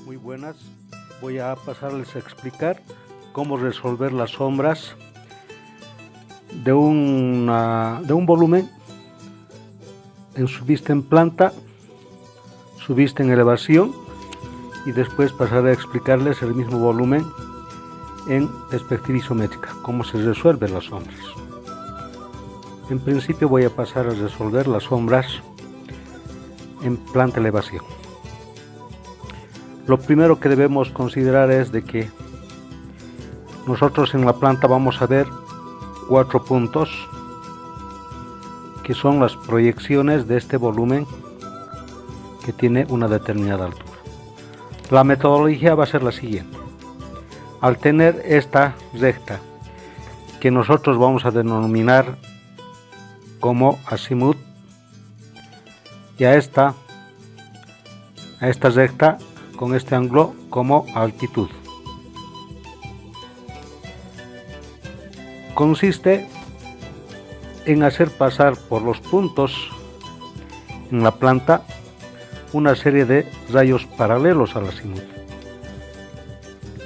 Muy buenas, voy a pasarles a explicar cómo resolver las sombras de un volumen en su vista en planta, su vista en elevación, y después pasaré a explicarles el mismo volumen en perspectiva isométrica, cómo se resuelven las sombras. En principio voy a pasar a resolver las sombras en planta elevación. Lo primero que debemos considerar es de que nosotros en la planta vamos a ver 4 puntos que son las proyecciones de este volumen que tiene una determinada altura. La metodología va a ser la siguiente. Al tener esta recta que nosotros vamos a denominar como azimut, y a esta recta con este ángulo como altitud. Consiste en hacer pasar por los puntos en la planta una serie de rayos paralelos al azimut,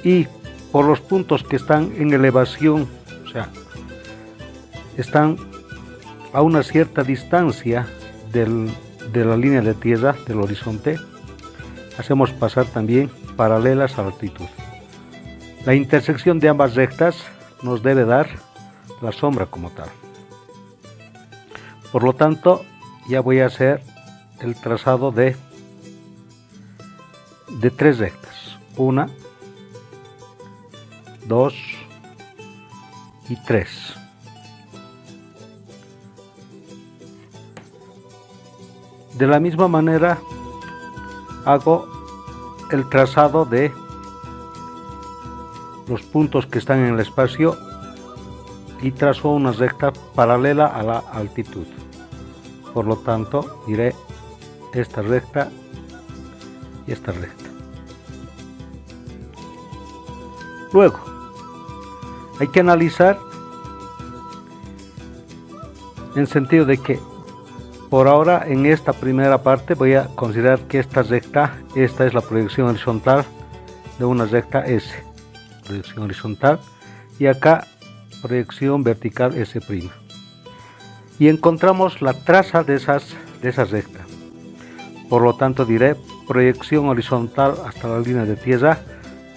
y por los puntos que están en elevación, o sea, están a una cierta distancia de la línea de tierra, del horizonte, hacemos pasar también paralelas a la altitud. La intersección de ambas rectas nos debe dar la sombra como tal. Por lo tanto, ya voy a hacer el trazado de 3 rectas. 1, 2 y 3. De la misma manera hago el trazado de los puntos que están en el espacio y trazo una recta paralela a la altitud. Por lo tanto, diré esta recta y esta recta. Luego, hay que analizar en sentido de que por ahora en esta primera parte voy a considerar que esta recta, esta es la proyección horizontal de una recta S, proyección horizontal, y acá proyección vertical S'. Y encontramos la traza de esa recta. Por lo tanto diré proyección horizontal hasta la línea de tierra,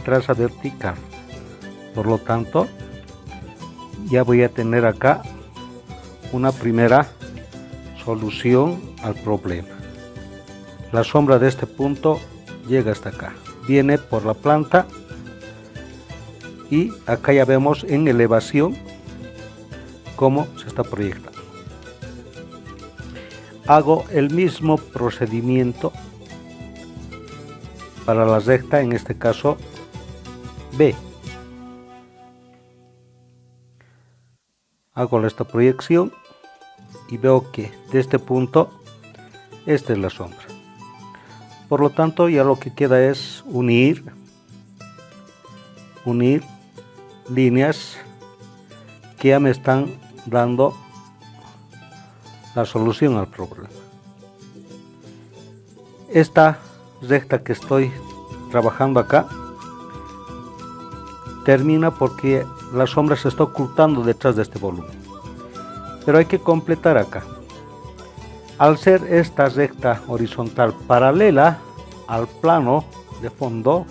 traza vertical. Por lo tanto, ya voy a tener acá una primera solución al problema. La sombra de este punto llega hasta acá, viene por la planta, y acá ya vemos en elevación cómo se está proyectando. Hago el mismo procedimiento para la recta, en este caso B. Hago esta proyección y veo que de este punto esta es la sombra. Por lo tanto, ya lo que queda es unir líneas que ya me están dando la solución al problema. Esta recta que estoy trabajando acá termina porque la sombra se está ocultando detrás de este volumen. Pero hay que completar acá. Al ser esta recta horizontal paralela al plano de fondo,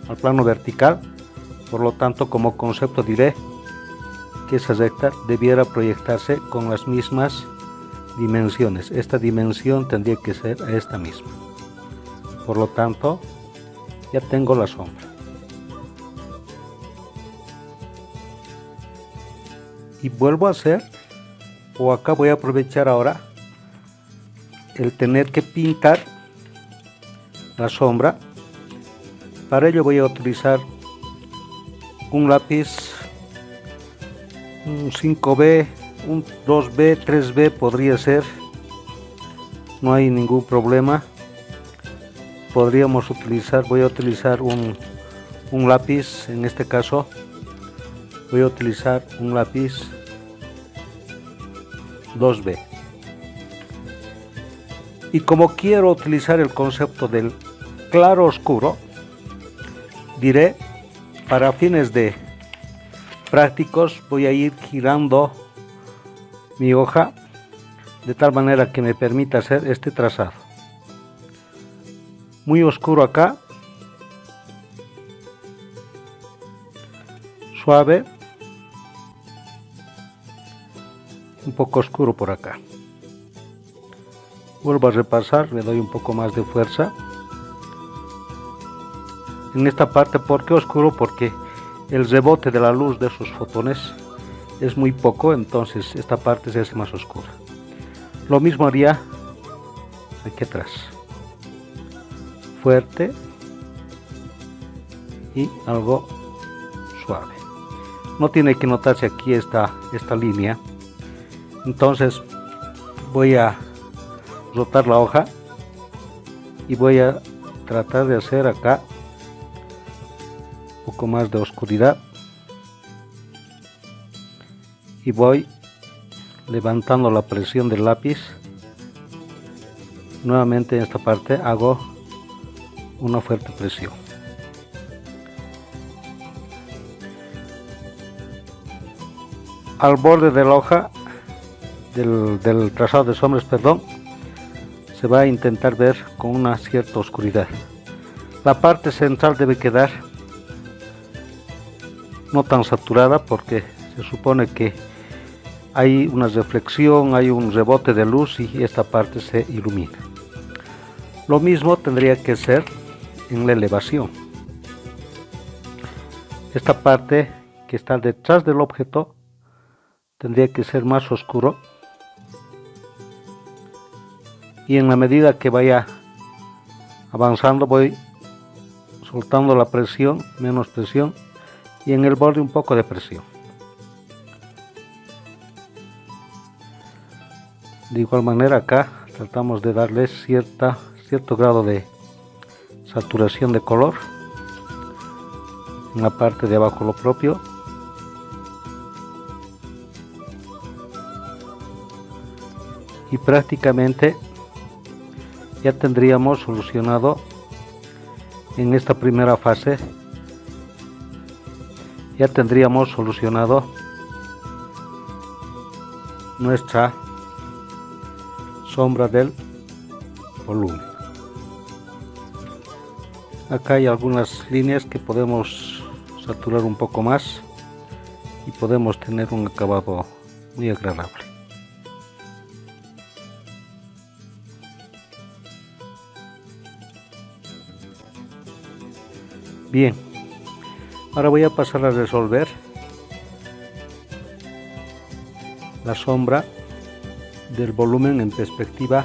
al plano vertical, por lo tanto como concepto diré que esa recta debiera proyectarse con las mismas dimensiones. Esta dimensión tendría que ser esta misma. Por lo tanto, ya tengo la sombra. Y vuelvo a hacer, o acá voy a aprovechar ahora el tener que pintar la sombra. Para ello voy a utilizar un lápiz, un 5B, un 2B, 3B podría ser, no hay ningún problema. Podríamos utilizar, voy a utilizar un lápiz, en este caso voy a utilizar un lápiz 2B. Y como quiero utilizar el concepto del claro oscuro, diré, para fines de prácticos, voy a ir girando mi hoja de tal manera que me permita hacer este trazado. Muy oscuro acá, suave, un poco oscuro por acá. Vuelvo a repasar, le doy un poco más de fuerza. En esta parte, ¿por qué oscuro? Porque el rebote de la luz de esos fotones es muy poco, entonces esta parte se hace más oscura. Lo mismo haría aquí atrás. Fuerte y algo suave. No tiene que notarse aquí esta línea. Entonces voy a rotar la hoja y voy a tratar de hacer acá un poco más de oscuridad y voy levantando la presión del lápiz. Nuevamente en esta parte hago una fuerte presión. Al borde de la hoja del trazado de sombras, se va a intentar ver con una cierta oscuridad. La parte central debe quedar no tan saturada porque se supone que hay una reflexión, hay un rebote de luz y esta parte se ilumina. Lo mismo tendría que ser en la elevación. Esta parte que está detrás del objeto tendría que ser más oscuro, y en la medida que vaya avanzando voy soltando la presión, menos presión, y en el borde un poco de presión. De igual manera acá tratamos de darle cierto grado de saturación de color en la parte de abajo, lo propio. Y prácticamente ya tendríamos solucionado en esta primera fase, ya tendríamos solucionado nuestra sombra del volumen. Acá hay algunas líneas que podemos saturar un poco más y podemos tener un acabado muy agradable. Bien, ahora voy a pasar a resolver la sombra del volumen en perspectiva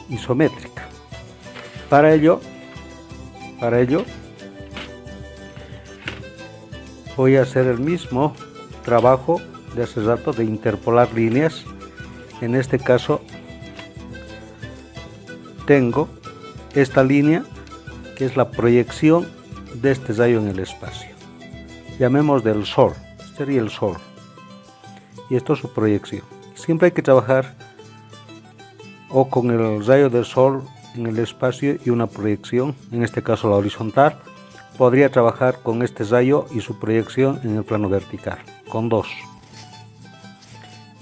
isométrica. Para ello voy a hacer el mismo trabajo de hace rato de interpolar líneas. En este caso tengo esta línea que es la proyección de este rayo en el espacio. Llamemos del sol, sería el sol, y esto es su proyección. Siempre hay que trabajar o con el rayo del sol en el espacio y una proyección, en este caso la horizontal. Podría trabajar con este rayo y su proyección en el plano vertical, con dos.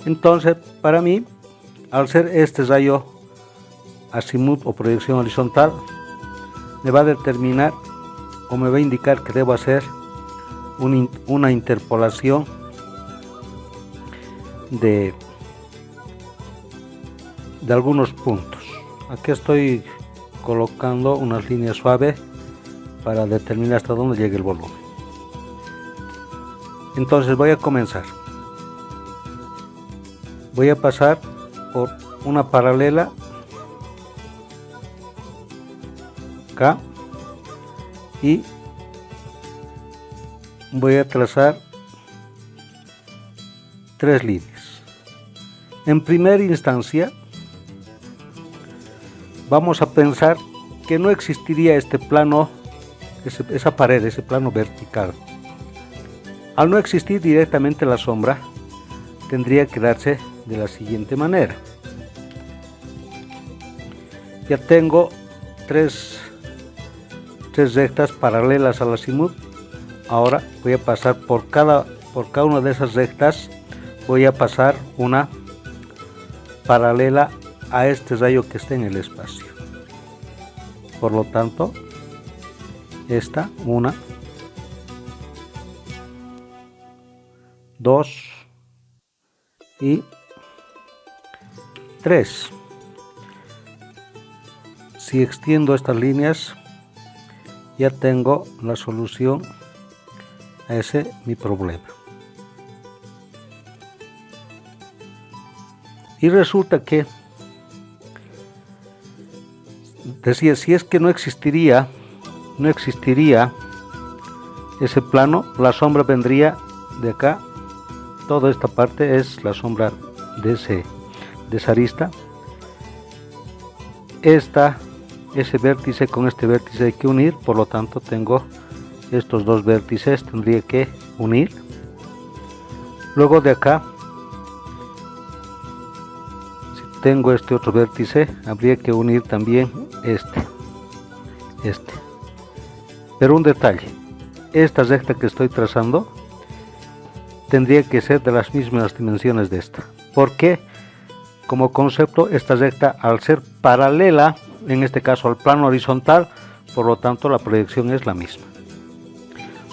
Entonces, para mí, al ser este rayo azimut o proyección horizontal, me va a determinar o me va a indicar que debo hacer una interpolación de algunos puntos. Aquí estoy colocando unas líneas suaves para determinar hasta dónde llegue el volumen. Entonces voy a comenzar. Voy a pasar por una paralela acá y voy a trazar tres líneas. En primera instancia vamos a pensar que no existiría este plano, esa pared, ese plano vertical. Al no existir directamente la sombra, tendría que darse de la siguiente manera. Ya tengo tres rectas paralelas al azimut. Ahora voy a pasar por cada una de esas rectas, voy a pasar una paralela a este rayo que está en el espacio. Por lo tanto, esta, 1, 2 y 3. Si extiendo estas líneas, ya tengo la solución a ese mi problema. Y resulta que, decía, si es que no existiría ese plano, la sombra vendría de acá. Toda esta parte es la sombra de esa arista. Ese vértice con este vértice hay que unir, por lo tanto tengo estos dos vértices, tendría que unir. Luego de acá, si tengo este otro vértice, habría que unir también este. Pero un detalle, esta recta que estoy trazando tendría que ser de las mismas dimensiones de esta, porque como concepto esta recta, al ser paralela, en este caso al plano horizontal, por lo tanto la proyección es la misma.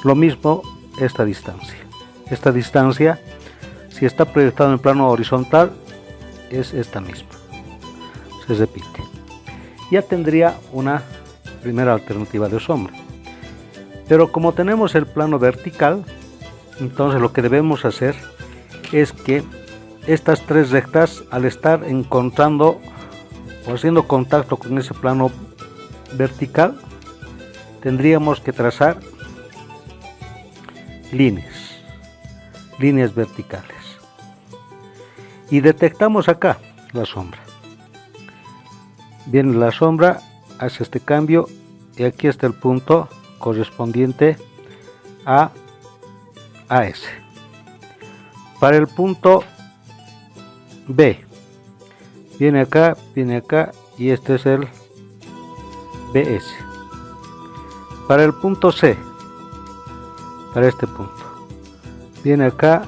Lo mismo esta distancia, si está proyectado en plano horizontal, es esta misma, se repite. Ya tendría una primera alternativa de sombra. Pero como tenemos el plano vertical, entonces lo que debemos hacer es que estas tres rectas, al estar encontrando o haciendo contacto con ese plano vertical, tendríamos que trazar líneas verticales. Y detectamos acá la sombra. Viene la sombra, hace este cambio y aquí está el punto correspondiente a ese. Para el punto B, viene acá y este es el BS. Para el punto C, para este punto, viene acá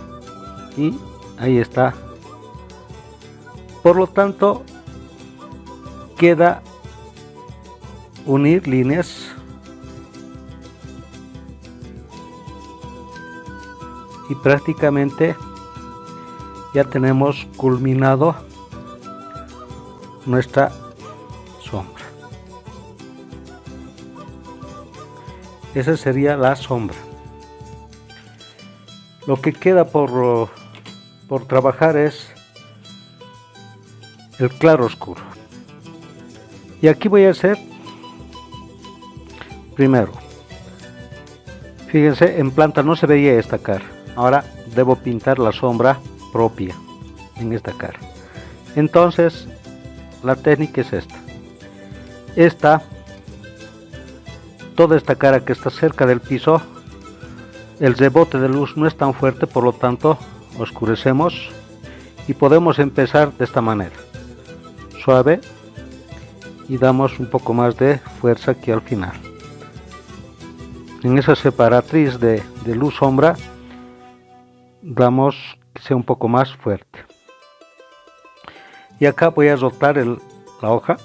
y ahí está. Por lo tanto, queda unir líneas y prácticamente ya tenemos culminado nuestra sombra. Esa sería la sombra. Lo que queda por trabajar es el claro oscuro. Y aquí voy a hacer primero, fíjense, en planta no se veía esta cara. Ahora debo pintar la sombra propia en esta cara. Entonces la técnica es esta. Toda esta cara que está cerca del piso, el rebote de luz no es tan fuerte, por lo tanto oscurecemos y podemos empezar de esta manera, suave, y damos un poco más de fuerza aquí al final. En esa separatriz de luz sombra damos que sea un poco más fuerte. Y acá voy a rotar la hoja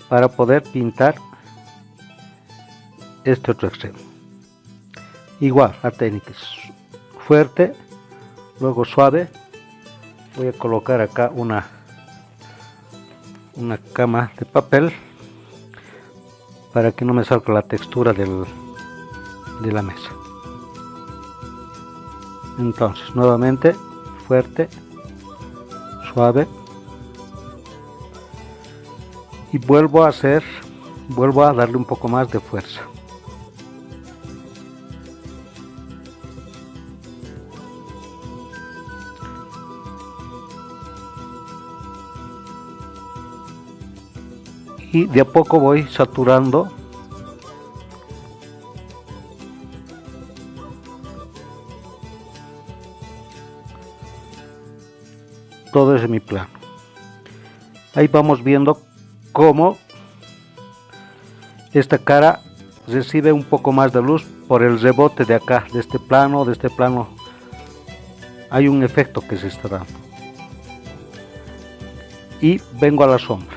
para poder pintar este otro extremo. Igual, la técnica es fuerte, luego suave. Voy a colocar acá una cama de papel para que no me salga la textura de la mesa. Entonces, nuevamente, fuerte, suave, y vuelvo a darle un poco más de fuerza. Y de a poco voy saturando todo es mi plano. Ahí vamos viendo cómo esta cara recibe un poco más de luz por el rebote de acá, de este plano, hay un efecto que se está dando. Y vengo a la sombra.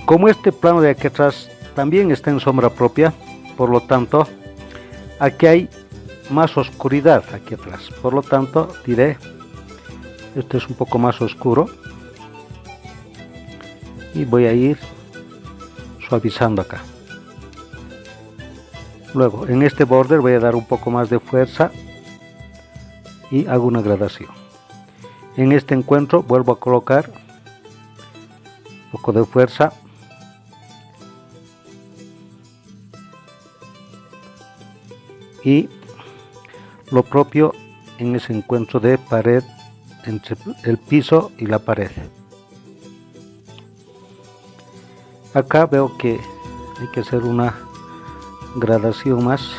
Como este plano de aquí atrás también está en sombra propia, por lo tanto aquí hay más oscuridad aquí atrás, por lo tanto diré, este es un poco más oscuro y voy a ir suavizando acá. Luego en este border voy a dar un poco más de fuerza y hago una gradación. En este encuentro vuelvo a colocar un poco de fuerza y lo propio en ese encuentro de pared entre el piso y la pared. Acá veo que hay que hacer una gradación más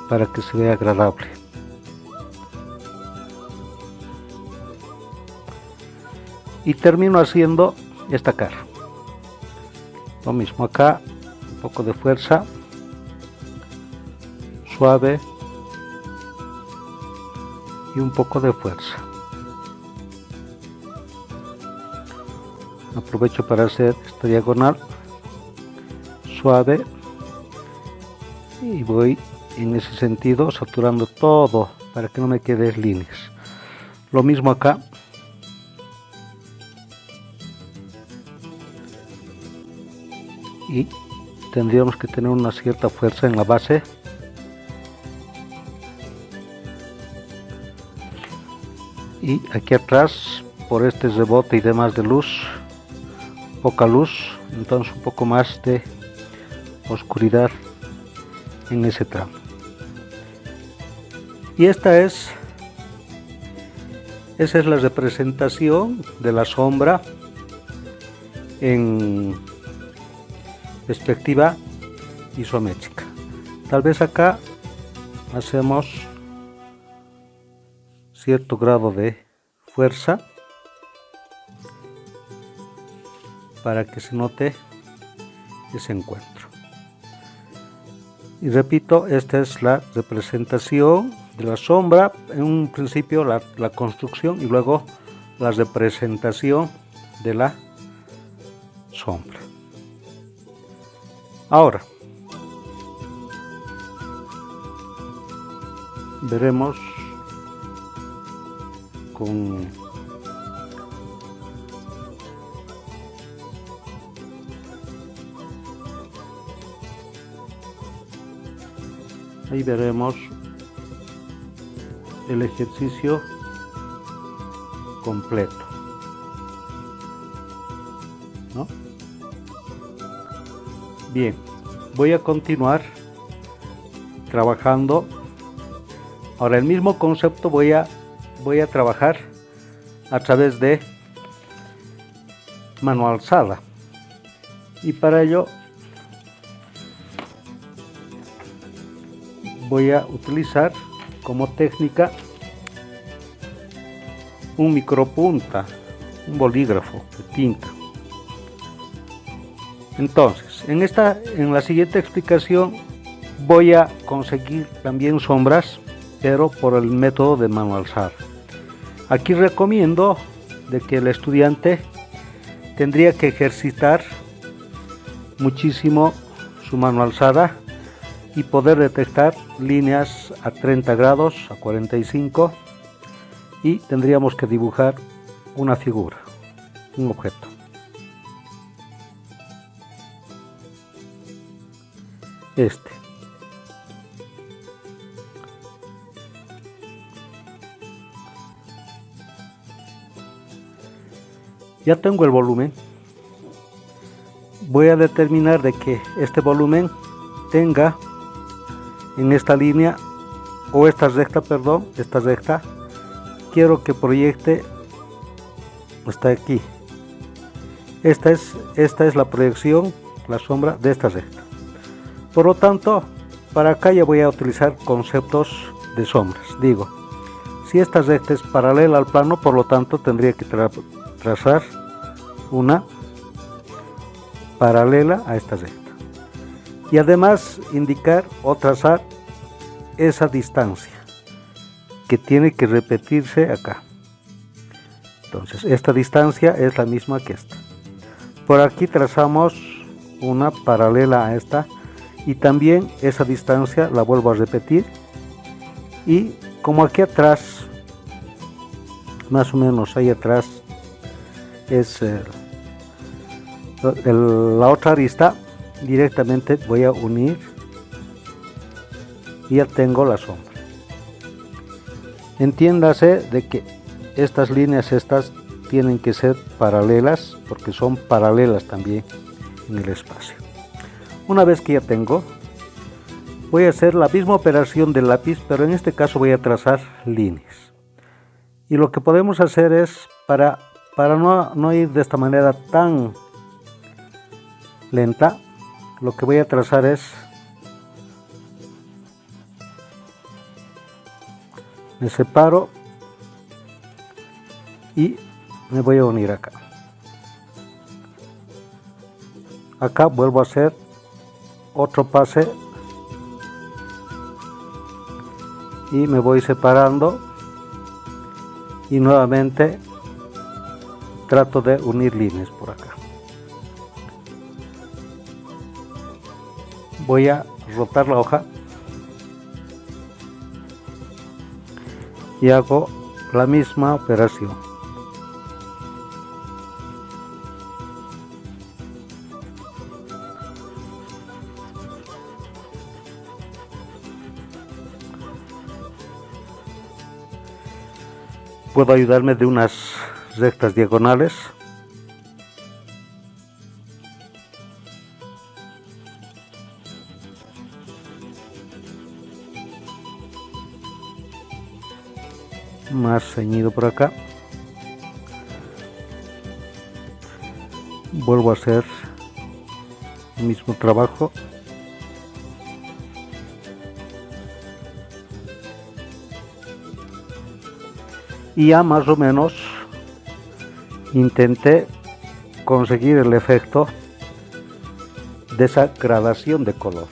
para que se vea agradable. Y termino haciendo esta cara. Lo mismo acá, un poco de fuerza, suave y un poco de fuerza. Aprovecho para hacer esta diagonal suave y voy en ese sentido saturando todo para que no me quede líneas. Lo mismo acá. Y tendríamos que tener una cierta fuerza en la base. Y aquí atrás, por este rebote y demás de luz, poca luz, entonces un poco más de oscuridad en ese tramo. Y esa es la representación de la sombra en perspectiva isométrica. Tal vez acá hacemos cierto grado de fuerza para que se note ese encuentro. Y repito, esta es la representación de la sombra, en un principio la construcción y luego la representación de la sombra. Ahora veremos con ahí veremos el ejercicio completo, ¿no? Bien, voy a continuar trabajando. Ahora el mismo concepto voy a trabajar a través de mano alzada, y para ello voy a utilizar como técnica un micropunta, un bolígrafo de tinta. Entonces, en la siguiente explicación voy a conseguir también sombras, pero por el método de mano alzada. Aquí recomiendo de que el estudiante tendría que ejercitar muchísimo su mano alzada y poder detectar líneas a 30 grados, a 45, y tendríamos que dibujar una figura, un objeto. Ya tengo el volumen. Voy a determinar de que este volumen tenga en esta línea, o esta recta, quiero que proyecte hasta aquí. Esta es la proyección, la sombra de esta recta. Por lo tanto, para acá ya voy a utilizar conceptos de sombras. Digo, Si esta recta es paralela al plano, por lo tanto tendría que trazar una paralela a esta recta. Y además indicar o trazar esa distancia que tiene que repetirse acá. Entonces esta distancia es la misma que esta. Por aquí trazamos una paralela a esta y también esa distancia la vuelvo a repetir, y como aquí atrás, más o menos ahí atrás es la otra arista, directamente voy a unir y ya tengo la sombra. Entiéndase de que estas líneas tienen que ser paralelas, porque son paralelas también en el espacio. Una vez que ya tengo, voy a hacer la misma operación del lápiz, pero en este caso voy a trazar líneas. Y lo que podemos hacer es, para no ir de esta manera tan lenta, lo que voy a trazar es, me separo y me voy a unir acá. Acá vuelvo a hacer otro pase y me voy separando y nuevamente trato de unir líneas por acá. Voy a rotar la hoja y hago la misma operación. Puedo ayudarme de unas rectas diagonales. Más ceñido por acá. Vuelvo a hacer el mismo trabajo. Y ya más o menos intenté conseguir el efecto de esa gradación de color.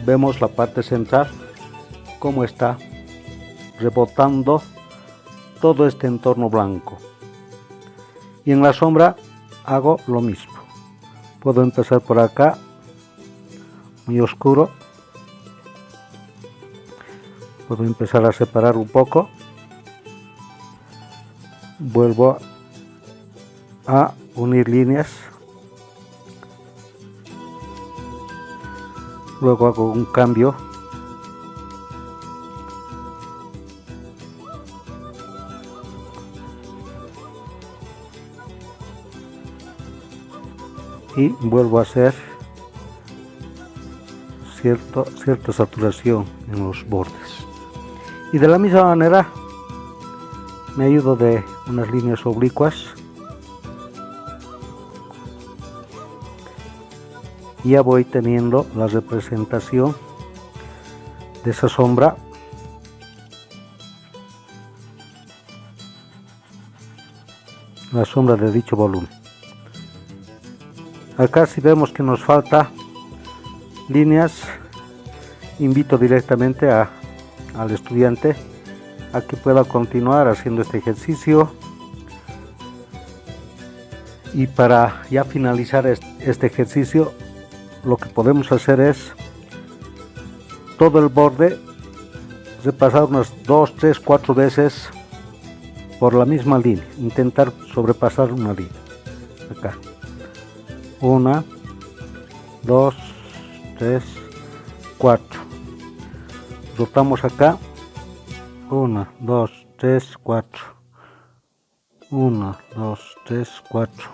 Vemos la parte central cómo está rebotando todo este entorno blanco, y en la sombra hago lo mismo. Puedo empezar por acá, muy oscuro, puedo empezar a separar un poco, vuelvo a unir líneas, luego hago un cambio y vuelvo a hacer cierta saturación en los bordes, y de la misma manera me ayudo de unas líneas oblicuas y ya voy teniendo la representación de esa sombra. La sombra de dicho volumen. Acá si vemos que nos falta líneas, invito directamente al estudiante a que pueda continuar haciendo este ejercicio, y para ya finalizar este ejercicio, lo que podemos hacer es todo el borde repasar unas 2, 3, 4 veces por la misma línea, intentar sobrepasar una línea. Acá 1, 2, 3, 4, rotamos acá, 1, 2, 3, 4, 1, 2, 3, 4,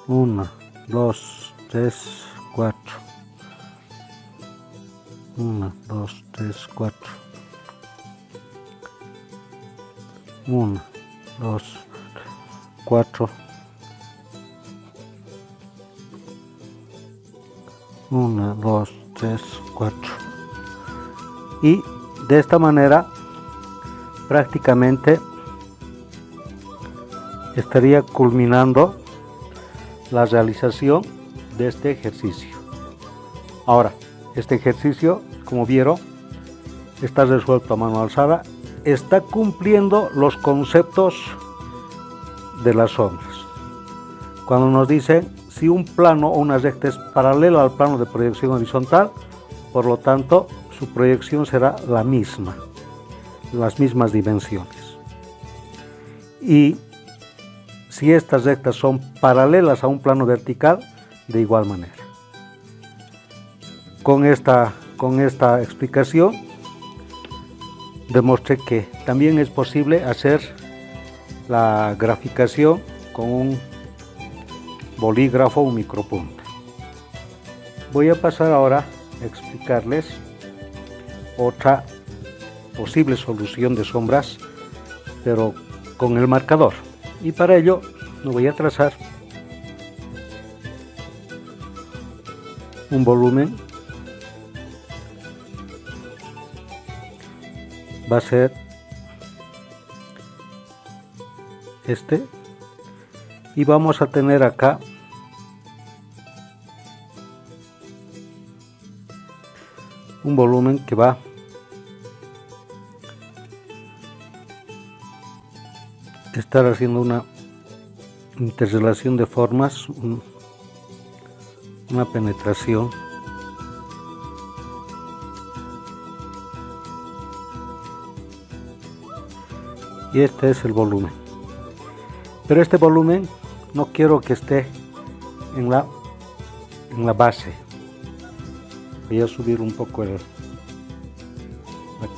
1, 2, 3, 4, 1, 2, 3, 4, 1, 2, 4, 1, 2, 3, 4, y de esta manera prácticamente estaría culminando la realización de este ejercicio. Ahora, este ejercicio, como vieron, está resuelto a mano alzada, está cumpliendo los conceptos de las sombras. Cuando nos dicen si un plano o una recta es paralela al plano de proyección horizontal, por lo tanto su proyección será la misma, las mismas dimensiones. Y si estas rectas son paralelas a un plano vertical, de igual manera. Con esta explicación demostré que también es posible hacer la graficación con un bolígrafo o micropunta. Voy a pasar ahora a explicarles otra posible solución de sombras, pero con el marcador. Y para ello me voy a trazar un volumen. Va a ser este, y vamos a tener acá un volumen que va a estar haciendo una interrelación de formas, una penetración. Y este es el volumen, pero este volumen no quiero que esté en la base. Voy a subir un poco la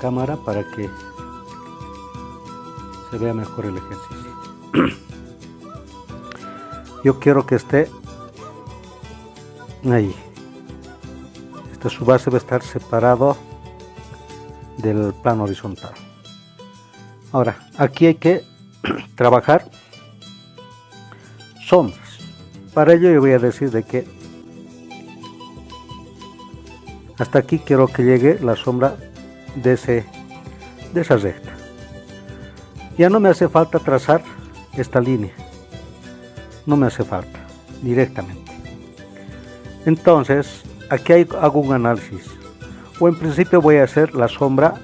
cámara para que se vea mejor el ejercicio. Yo quiero que esté ahí. Su base va a estar separado del plano horizontal. Ahora, aquí hay que trabajar sombras. Para ello yo voy a decir de que hasta aquí quiero que llegue la sombra de esa recta. Ya no me hace falta trazar esta línea, no me hace falta directamente. Entonces aquí hago un análisis, o en principio voy a hacer la sombra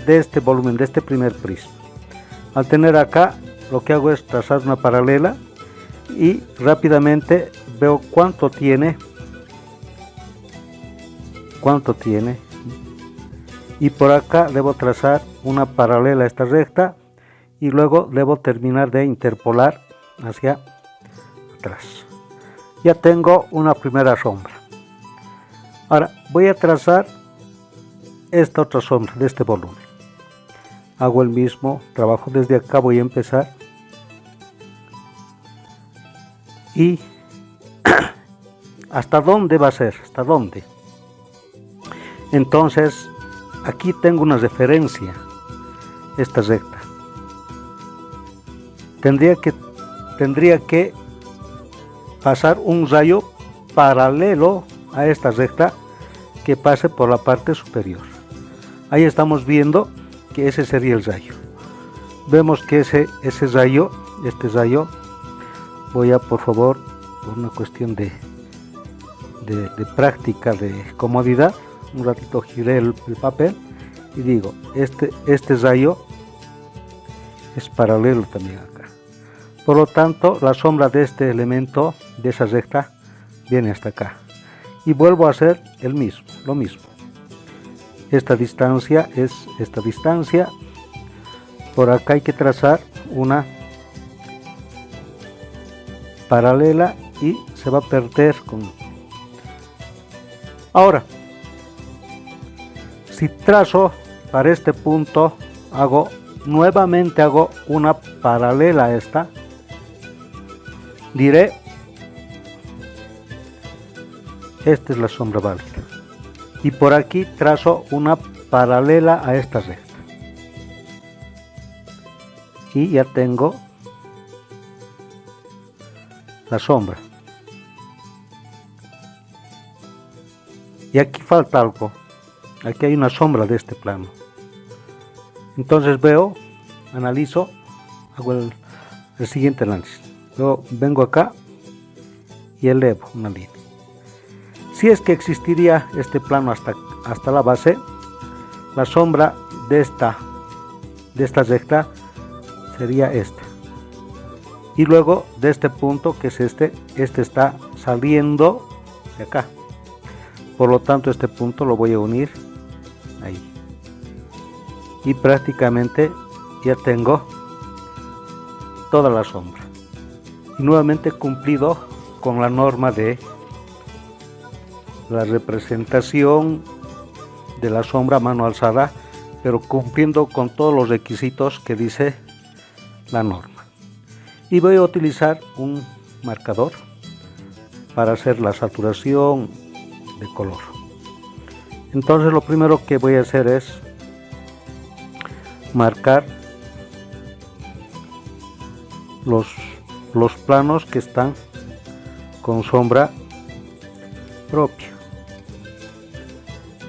de este volumen, de este primer prisma. Al tener acá, lo que hago es trazar una paralela y rápidamente veo cuánto tiene, y por acá debo trazar una paralela a esta recta y luego debo terminar de interpolar hacia atrás. Ya tengo una primera sombra. Ahora voy a trazar esta otra sombra de este volumen. Hago el mismo trabajo desde acá, voy a empezar y ¿hasta dónde va a ser? ¿Hasta dónde? Entonces aquí tengo una referencia, esta recta. Tendría que pasar un rayo paralelo a esta recta que pase por la parte superior. Ahí estamos viendo que ese sería el rayo. Vemos que ese rayo, este rayo, voy a, por favor, por una cuestión de práctica, de comodidad, un ratito giré el papel y digo, este rayo es paralelo también acá. Por lo tanto, la sombra de este elemento, de esa recta, viene hasta acá. Y vuelvo a hacer lo mismo. Esta distancia es esta distancia. Por acá hay que trazar una paralela y se va a perder con... Ahora, si trazo para este punto, nuevamente hago una paralela a esta. Diré, esta es la sombra válida. Y por aquí trazo una paralela a esta recta. Y ya tengo la sombra. Y aquí falta algo. Aquí hay una sombra de este plano. Entonces veo analizo, hago el siguiente análisis. Luego vengo acá y elevo una línea. Si es que existiría este plano hasta la base, la sombra de esta recta sería esta. Y luego de este punto, que es este está saliendo de acá. Por lo tanto, este punto lo voy a unir ahí. Y prácticamente ya tengo toda la sombra. Y nuevamente cumplido con la norma de la representación de la sombra a mano alzada, pero cumpliendo con todos los requisitos que dice la norma. Y voy a utilizar un marcador para hacer la saturación de color. Entonces lo primero que voy a hacer es marcar los planos que están con sombra propia.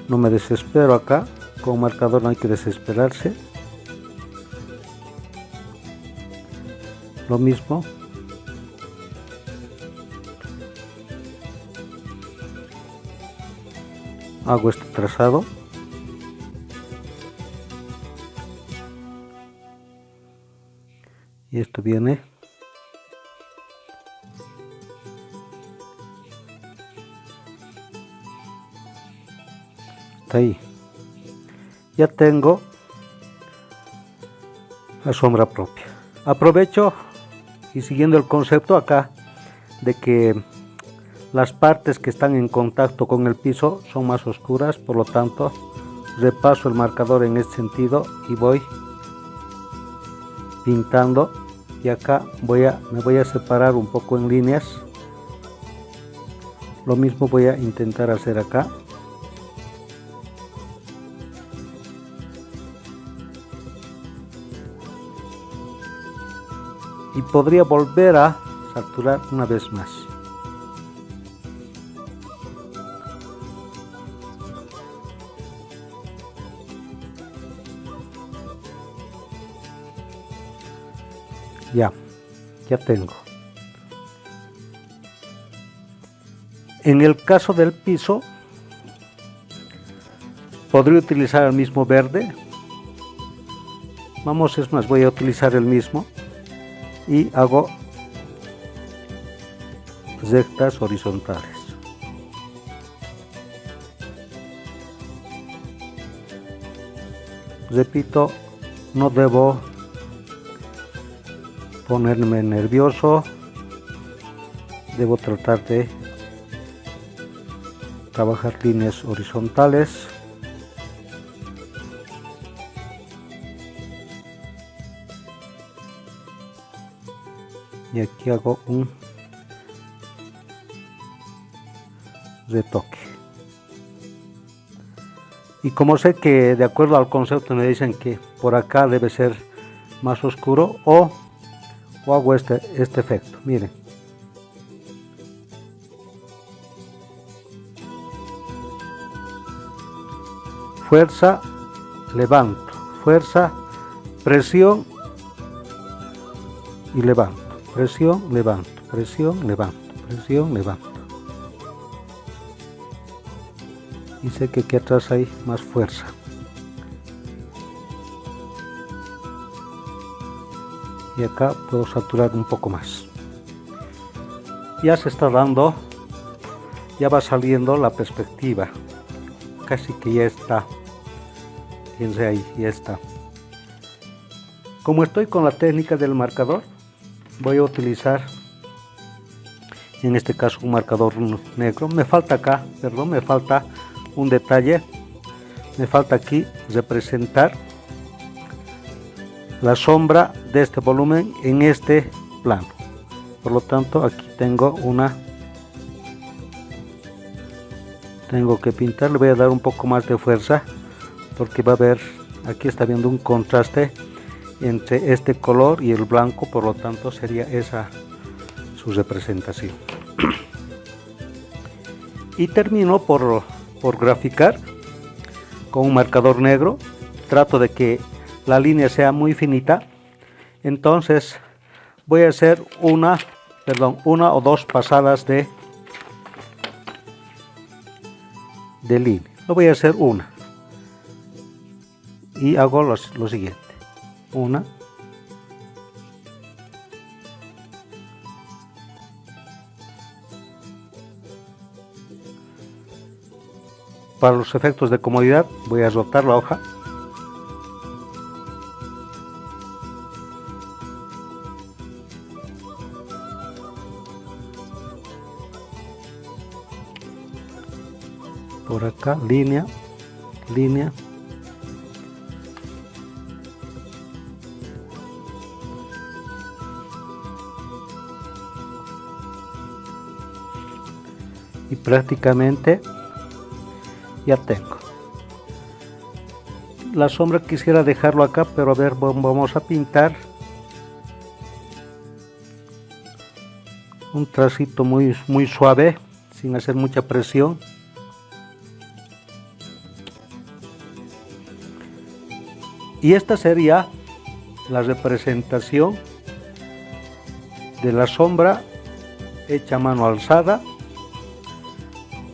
No me desespero acá, con marcador no hay que desesperarse. Lo mismo. Hago este trazado. Y esto viene hasta ahí. Ya tengo la sombra propia. Aprovecho y siguiendo el concepto acá de que las partes que están en contacto con el piso son más oscuras, por lo tanto repaso el marcador en este sentido y voy pintando. Y acá me voy a separar un poco en líneas. Lo mismo voy a intentar hacer acá. Y podría volver a saturar una vez más. Ya tengo. En el caso del piso, podría utilizar el mismo verde. Vamos, es más, voy a utilizar el mismo y hago rectas horizontales. Repito, no debo ponerme nervioso, debo tratar de trabajar líneas horizontales. Y aquí hago un retoque. Y como sé que de acuerdo al concepto me dicen que por acá debe ser más oscuro, o hago este efecto, miren. Fuerza, levanto, fuerza, presión y levanto, presión, levanto, presión, levanto, presión, levanto. Y sé que aquí atrás hay más fuerza. Y acá puedo saturar un poco más. Ya se está dando, ya va saliendo la perspectiva. Casi que ya está. Fíjense ahí, ya está. Como estoy con la técnica del marcador, voy a utilizar en este caso un marcador negro. Me falta acá, perdón, me falta un detalle. Me falta aquí representar la sombra de este volumen en este plano. Por lo tanto, aquí tengo que pintar. Le voy a dar un poco más de fuerza porque va a haber, aquí está viendo un contraste entre este color y el blanco, por lo tanto sería esa su representación. Y termino por graficar con un marcador negro. Trato de que la línea sea muy finita Entonces voy a hacer una o dos pasadas de línea. Lo voy a hacer una y hago lo siguiente: una, para los efectos de comodidad voy a rotar la hoja por acá, línea, línea, y prácticamente ya tengo. La sombra quisiera dejarlo acá, pero a ver, vamos a pintar un tracito muy suave, sin hacer mucha presión. Y esta sería la representación de la sombra hecha a mano alzada,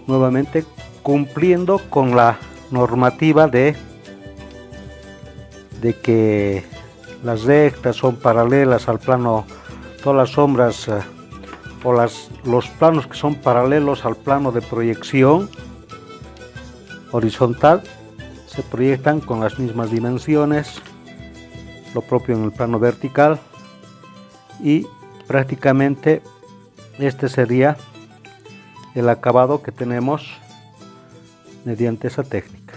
nuevamente cumpliendo con la normativa de que las rectas son paralelas al plano, todas las sombras o los planos que son paralelos al plano de proyección horizontal se proyectan con las mismas dimensiones, lo propio en el plano vertical, y prácticamente este sería el acabado que tenemos mediante esa técnica.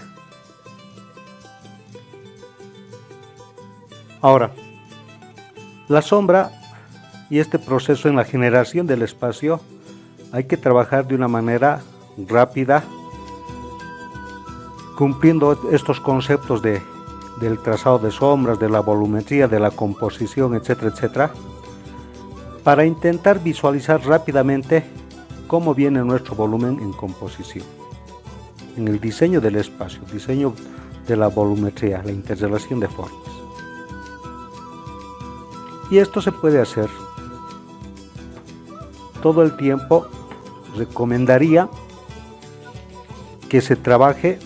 Ahora, la sombra y este proceso en la generación del espacio hay que trabajar de una manera rápida, cumpliendo estos conceptos del trazado de sombras, de la volumetría, de la composición, etcétera, etcétera, para intentar visualizar rápidamente cómo viene nuestro volumen en composición, en el diseño del espacio, diseño de la volumetría, la interrelación de formas. Y esto se puede hacer todo el tiempo. Recomendaría que se trabaje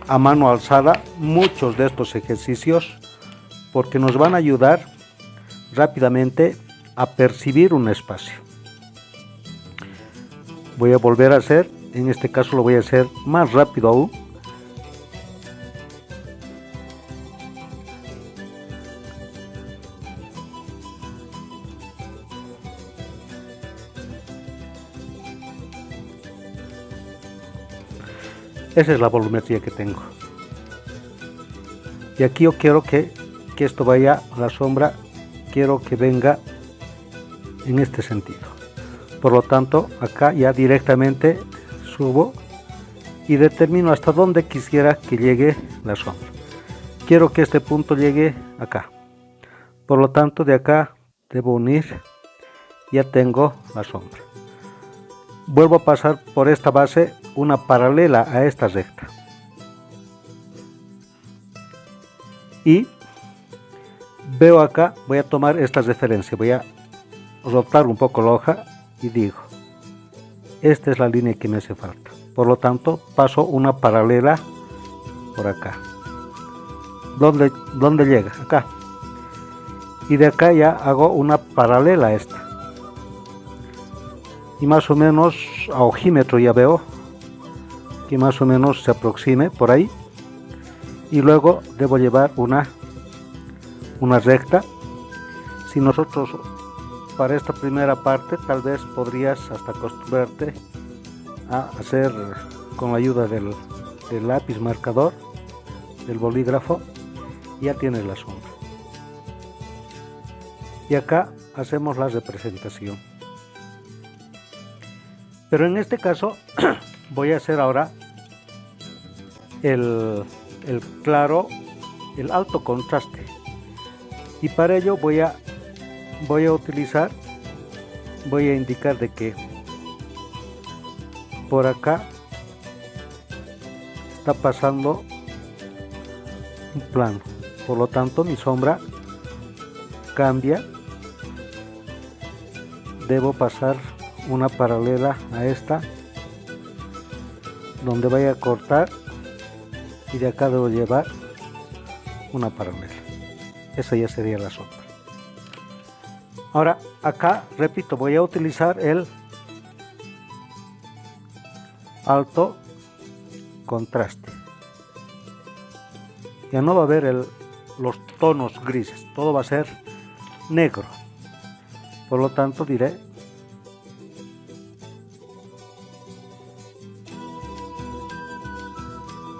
a mano alzada muchos de estos ejercicios, porque nos van a ayudar rápidamente a percibir un espacio. Voy a volver a hacer, en este caso lo voy a hacer más rápido aún. Esa es la volumetría que tengo. Y aquí yo quiero que esto vaya, la sombra, quiero que venga en este sentido. Por lo tanto, acá ya directamente subo y determino hasta dónde quisiera que llegue la sombra. Quiero que este punto llegue acá. Por lo tanto, de acá debo unir, ya tengo la sombra. Vuelvo a pasar por esta base, una paralela a esta recta. Y veo acá, voy a tomar esta referencia, voy a rotar un poco la hoja y digo, esta es la línea que me hace falta. Por lo tanto, paso una paralela por acá. ¿Dónde llega? Acá. Y de acá ya hago una paralela a esta. Y más o menos a ojímetro ya veo que más o menos se aproxime por ahí. Y luego debo llevar una recta. Si nosotros para esta primera parte tal vez podrías hasta acostumbrarte a hacer con la ayuda del lápiz marcador, del bolígrafo, ya tienes la sombra. Y acá hacemos la representación. Pero en este caso voy a hacer ahora el claro, el alto contraste. Y para ello voy a indicar de que por acá está pasando un plano. Por lo tanto, mi sombra cambia, debo pasar una paralela a esta, donde vaya a cortar, y de acá debo llevar una paralela. Esa ya sería la sombra. Ahora acá, repito, voy a utilizar el alto contraste. Ya no va a haber los tonos grises, todo va a ser negro. Por lo tanto diré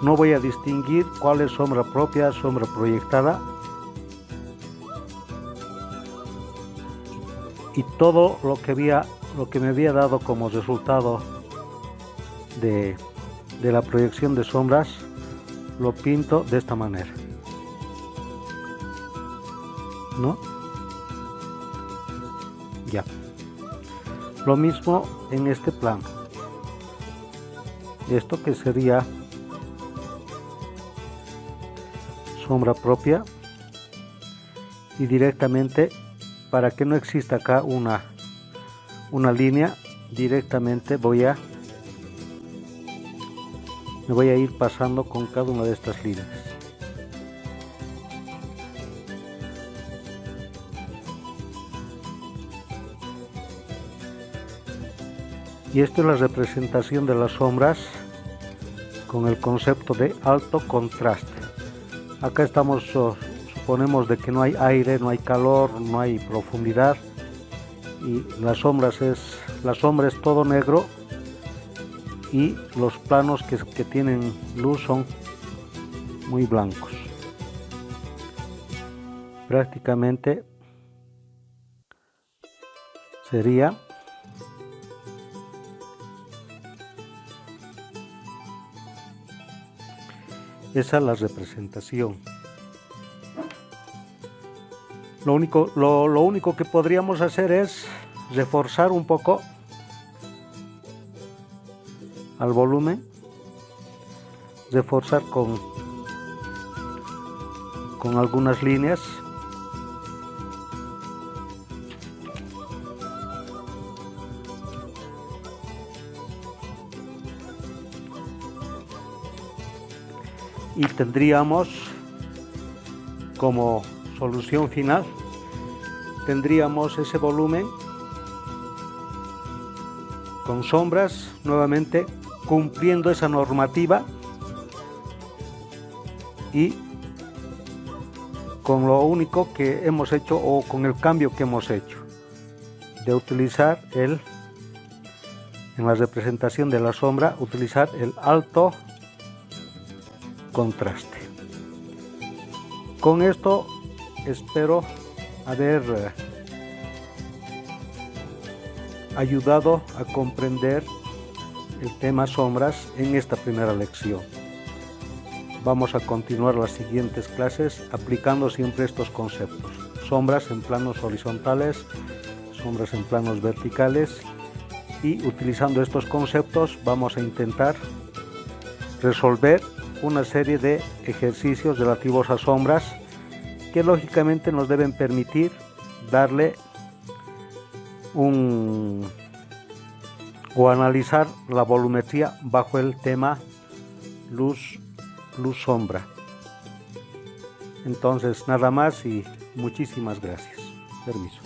no voy a distinguir cuál es sombra propia, sombra proyectada, y todo lo que me había dado como resultado de la proyección de sombras lo pinto de esta manera, ¿no? Ya. Lo mismo en este plano. Esto que sería sombra propia, y directamente, para que no exista acá una línea, directamente me voy a ir pasando con cada una de estas líneas. Y esto es la representación de las sombras con el concepto de alto contraste. Acá estamos, suponemos de que no hay aire, no hay calor, no hay profundidad, y la sombra es todo negro, y los planos que tienen luz son muy blancos. Prácticamente sería esa es la representación. Lo único que podríamos hacer es reforzar un poco al volumen, reforzar con algunas líneas, y tendríamos como solución final, tendríamos ese volumen con sombras, nuevamente cumpliendo esa normativa, y con lo único que hemos hecho, o con el cambio que hemos hecho, de utilizar en la representación de la sombra, utilizar el alto contraste. Con esto espero haber ayudado a comprender el tema sombras en esta primera lección. Vamos a continuar las siguientes clases aplicando siempre estos conceptos: sombras en planos horizontales, sombras en planos verticales, y utilizando estos conceptos vamos a intentar resolver una serie de ejercicios relativos a sombras que lógicamente nos deben permitir darle o analizar la volumetría bajo el tema luz-sombra. Entonces, nada más y muchísimas gracias. Permiso.